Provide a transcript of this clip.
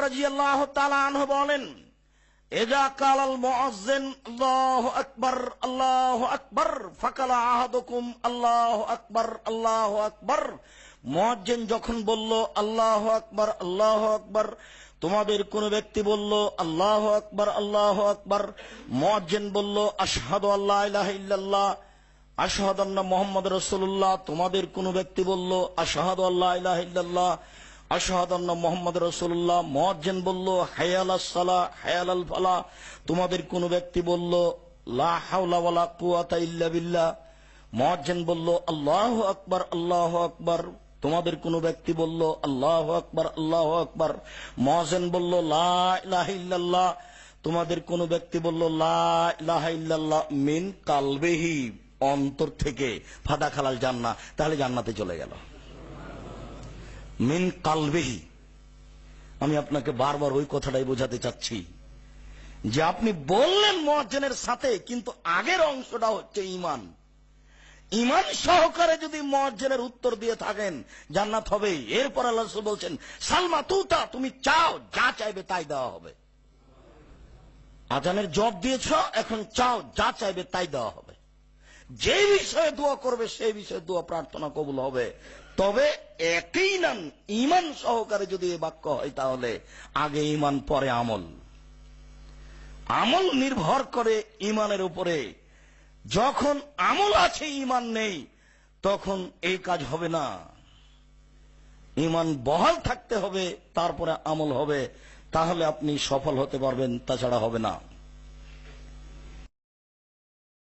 রাদিয়াল্লাহু তাআলা আনহু বলেন, ইযা কালাল মুআজ্জিন আল্লাহু আকবার আল্লাহু আকবার ফাকালা আহাদুকুম আল্লাহু আকবার আল্লাহু আকবার, মুয়াজ্জিন যখন বলল আল্লাহু আকবার আল্লাহু আকবার, তোমাদের কোন ব্যক্তি বলল আল্লাহু আকবার আল্লাহু আকবার, মুয়াজ্জিন বলল আশহাদু আল্লা ইলাহা ইল্লাল্লাহ আশহাদু আন্না মুহাম্মাদুর রাসূলুল্লাহ, তোমাদের কোন ব্যক্তি বলল আশহাদু আল্লা ইলাহা ইল্লাল্লাহ আশহাদু আন্না মুহাম্মাদুর রাসূলুল্লাহ, মুয়াজ্জিন বলল হাইয়া আলাস সালাহ হাইয়া আলাল ফালাহ, তোমাদের কোন ব্যক্তি বলল লা হাওলা ওয়ালা কুওয়াতা ইল্লা বিল্লাহ, মুয়াজ্জিন বলল আল্লাহু আকবার আল্লাহু আকবার, তোমাদের কোন ব্যক্তি বলল আল্লাহু আকবার আল্লাহু আকবার, মুয়াজ্জিন বলল লা ইলাহা ইল্লাল্লাহ, তোমাদের কোন ব্যক্তি বলল লা ইলাহা ইল্লাল্লাহ মিন কালবিহি, অন্তর থেকে, ফাদা খালাল জান্নাহ, তাহলে জান্নাতে চলে গেল। মিন কালবিহি, আমি আপনাকে বারবার ওই কথাটাই বোঝাতে চাচ্ছি যে আপনি বললেন মুয়াজ্জিনের সাথে, কিন্তু আগের অংশটা হচ্ছে ঈমান। ঈমান সহকারে যদি মুয়াজ্জিনের উত্তর দিয়ে থাকেন জান্নাত হবে। এরপর আল্লাহ রাসূল বলছেন সালমা তুতা, তুমি চাও, যা চাইবে তাই দেওয়া হবে। আজানের জবাব দিয়েছ, এখন চাও, যা চাইবে তাই দেওয়া হবে। যে বিষয়ে দোয়া করবে সেই বিষয়ে দোয়া প্রার্থনা কবুল হবে। তবে একই নাম ঈমান সহকারে যদি এই বাক্য হয় তাহলে আগে ঈমান পরে আমল। আমল নির্ভর করে ঈমানের উপরে। যখন আমল আছে ঈমান নেই তখন এই কাজ হবে না। ঈমান বহাল থাকতে হবে, তারপরে আমল হবে, তাহলে আপনি সফল হতে পারবেন, তাছাড়া হবে না।